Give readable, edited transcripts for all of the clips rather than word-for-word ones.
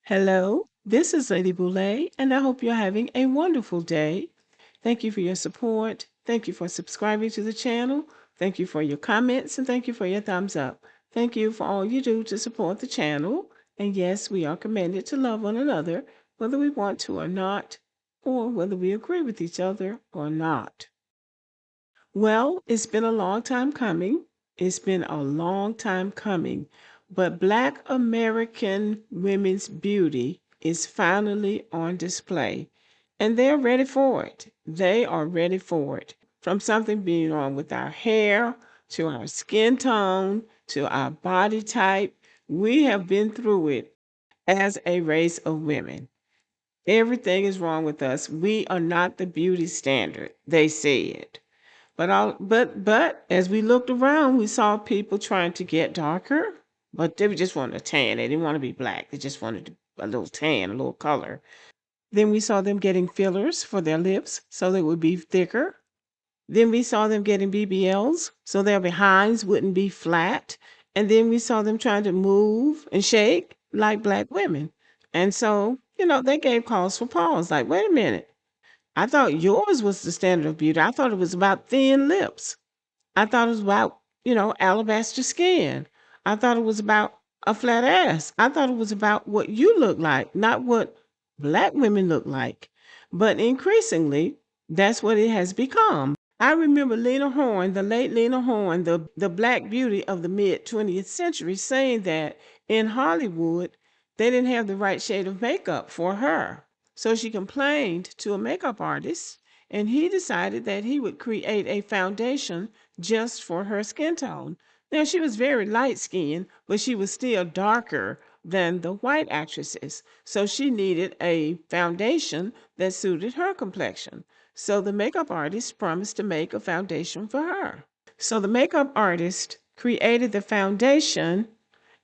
Hello, this is Lady Boulay, and I hope you're having a wonderful day. Thank you for your support. Thank you for subscribing to the channel. Thank you for your comments, and thank you for your thumbs up. Thank you for all you do to support the channel. And yes, we are commanded to love one another, whether we want to or not, or whether we agree with each other or not. Well, it's been a long time coming. It's been a long time coming, but Black American women's beauty is finally on display, and they're ready for it. They are ready for it. From something being wrong with our hair, to our skin tone, to our body type, we have been through it as a race of women. Everything is wrong with us. We are not the beauty standard, they said. But as we looked around, we saw people trying to get darker, but they just wanted a tan. They didn't want to be black. They just wanted a little tan, a little color. Then we saw them getting fillers for their lips so they would be thicker. Then we saw them getting BBLs so their behinds wouldn't be flat. And then we saw them trying to move and shake like black women. And so, they gave cause for pause. Like, wait a minute. I thought yours was the standard of beauty. I thought it was about thin lips. I thought it was about, alabaster skin. I thought it was about a flat ass. I thought it was about what you look like, not what black women look like. But increasingly, that's what it has become. I remember Lena Horne, the late Lena Horne, the black beauty of the mid 20th century, saying that in Hollywood, they didn't have the right shade of makeup for her. So she complained to a makeup artist, and he decided that he would create a foundation just for her skin tone. Now, she was very light skinned, but she was still darker than the white actresses. So she needed a foundation that suited her complexion. So the makeup artist promised to make a foundation for her. So the makeup artist created the foundation,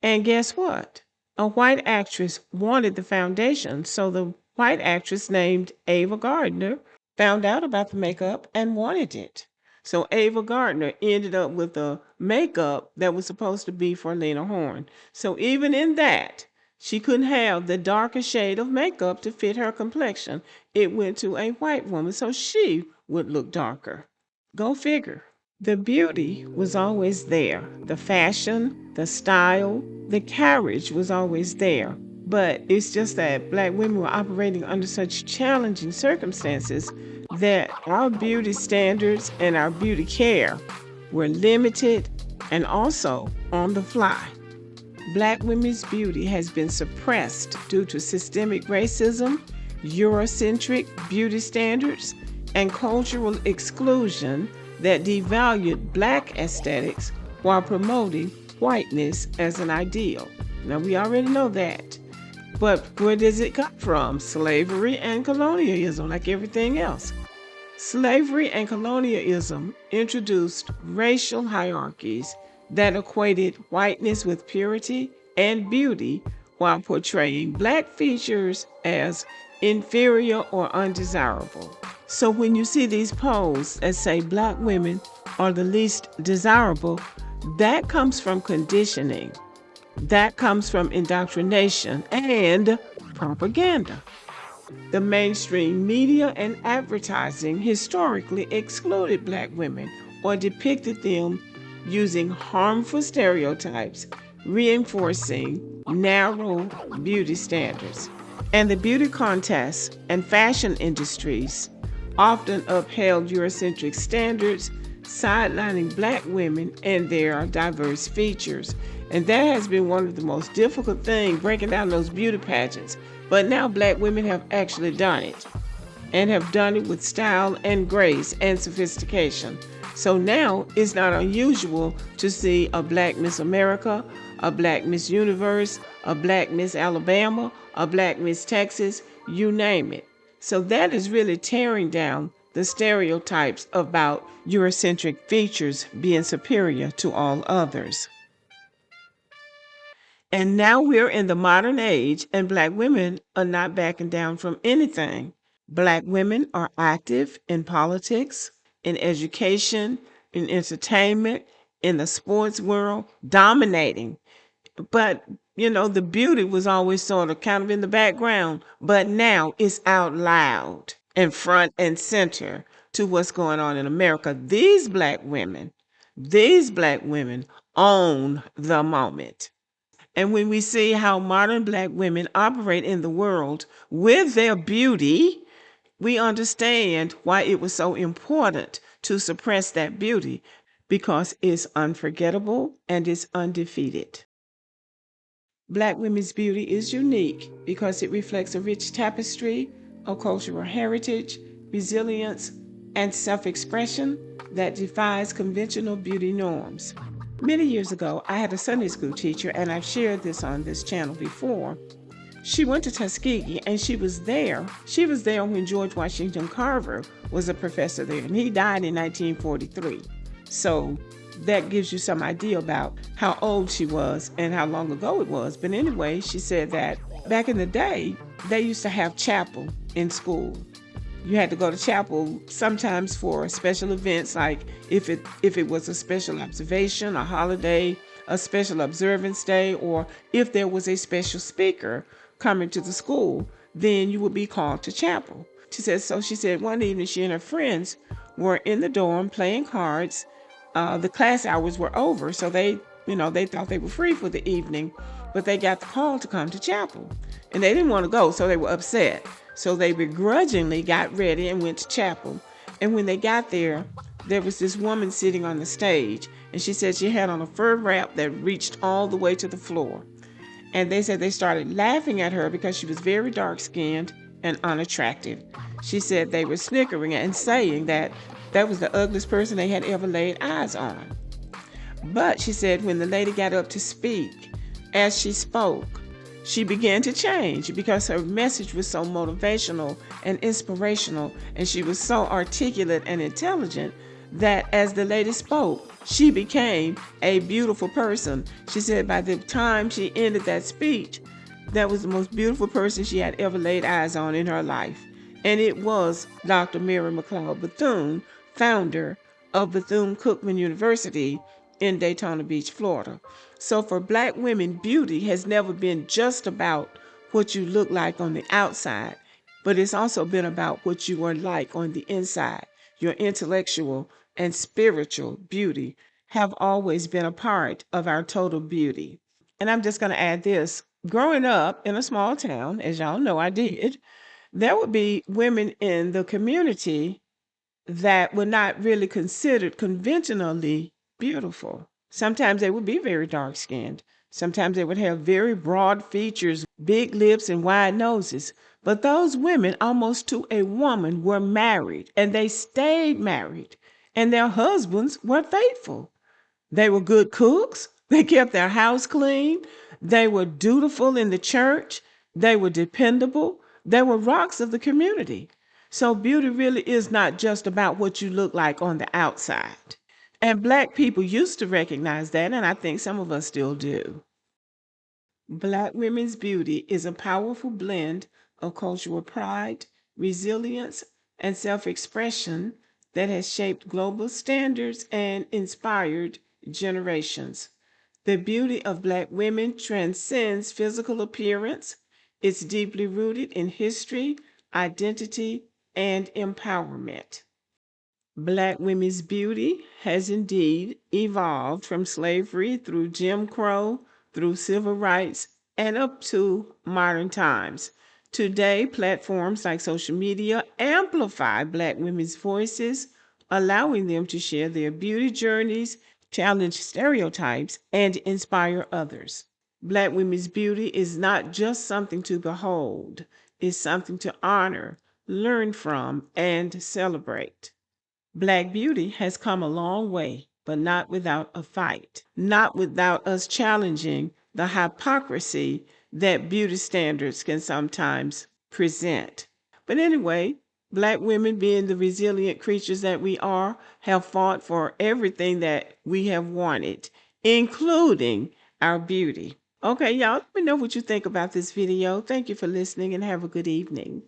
and guess what? A white actress wanted the foundation, so the white actress named Ava Gardner found out about the makeup and wanted it. So Ava Gardner ended up with a makeup that was supposed to be for Lena Horne. So even in that, she couldn't have the darker shade of makeup to fit her complexion. It went to a white woman so she would look darker. Go figure. The beauty was always there. The fashion, the style, the carriage was always there. But it's just that black women were operating under such challenging circumstances that our beauty standards and our beauty care were limited and also on the fly. Black women's beauty has been suppressed due to systemic racism, Eurocentric beauty standards, and cultural exclusion that devalued black aesthetics while promoting whiteness as an ideal. Now, we already know that. But where does it come from? Slavery and colonialism, like everything else. Slavery and colonialism introduced racial hierarchies that equated whiteness with purity and beauty while portraying black features as inferior or undesirable. So when you see these posts that say black women are the least desirable, that comes from conditioning. That comes from indoctrination and propaganda. The mainstream media and advertising historically excluded black women or depicted them using harmful stereotypes, reinforcing narrow beauty standards. And the beauty contests and fashion industries often upheld Eurocentric standards, sidelining Black women and their diverse features. And that has been one of the most difficult things, breaking down those beauty pageants. But now Black women have actually done it, and have done it with style and grace and sophistication. So now it's not unusual to see a Black Miss America, a Black Miss Universe, a Black Miss Alabama, a Black Miss Texas, you name it. So that is really tearing down the stereotypes about Eurocentric features being superior to all others. And now we're in the modern age, and Black women are not backing down from anything. Black women are active in politics, in education, in entertainment, in the sports world, dominating. But, the beauty was always sort of kind of in the background, but now it's out loud and front and center to what's going on in America. These Black women own the moment. And when we see how modern Black women operate in the world with their beauty, we understand why it was so important to suppress that beauty, because it's unforgettable and it's undefeated. Black women's beauty is unique because it reflects a rich tapestry of cultural heritage, resilience, and self-expression that defies conventional beauty norms. Many years ago, I had a Sunday school teacher, and I've shared this on this channel before. She went to Tuskegee, and she was there. She was there when George Washington Carver was a professor there, and he died in 1943. So that gives you some idea about how old she was and how long ago it was. But anyway, she said that back in the day, they used to have chapel in school. You had to go to chapel sometimes for special events, like if it was a special observation, a holiday, a special observance day, or if there was a special speaker coming to the school, then you would be called to chapel. She said one evening she and her friends were in the dorm playing cards. The class hours were over, so they thought they were free for the evening, but they got the call to come to chapel, and they didn't want to go, so they were upset. So they begrudgingly got ready and went to chapel. And when they got there, there was this woman sitting on the stage, and she said she had on a fur wrap that reached all the way to the floor. And they said they started laughing at her because she was very dark-skinned and unattractive. She said they were snickering and saying that was the ugliest person they had ever laid eyes on. But she said when the lady got up to speak, as she spoke, she began to change because her message was so motivational and inspirational, and she was so articulate and intelligent that as the lady spoke, she became a beautiful person. She said by the time she ended that speech, that was the most beautiful person she had ever laid eyes on in her life. And it was Dr. Mary McLeod Bethune, founder of Bethune-Cookman University in Daytona Beach, Florida. So for Black women, beauty has never been just about what you look like on the outside, but it's also been about what you are like on the inside. Your intellectual and spiritual beauty have always been a part of our total beauty. And I'm just going to add this. Growing up in a small town, as y'all know I did, there would be women in the community that were not really considered conventionally beautiful. Sometimes they would be very dark-skinned. Sometimes they would have very broad features, big lips, and wide noses. But those women, almost to a woman, were married, and they stayed married, and their husbands were faithful. They were good cooks. They kept their house clean. They were dutiful in the church. They were dependable. They were rocks of the community. So beauty really is not just about what you look like on the outside. And Black people used to recognize that, and I think some of us still do. Black women's beauty is a powerful blend of cultural pride, resilience, and self-expression that has shaped global standards and inspired generations. The beauty of Black women transcends physical appearance. It's deeply rooted in history, identity, and empowerment. Black women's beauty has indeed evolved from slavery through Jim Crow, through civil rights, and up to modern times. Today, platforms like social media amplify Black women's voices, allowing them to share their beauty journeys, challenge stereotypes, and inspire others. Black women's beauty is not just something to behold, it's something to honor, learn from, and celebrate. Black beauty has come a long way, but not without a fight, not without us challenging the hypocrisy that beauty standards can sometimes present. But anyway, Black women, being the resilient creatures that we are, have fought for everything that we have wanted, including our beauty. Okay, y'all, let me know what you think about this video. Thank you for listening and have a good evening.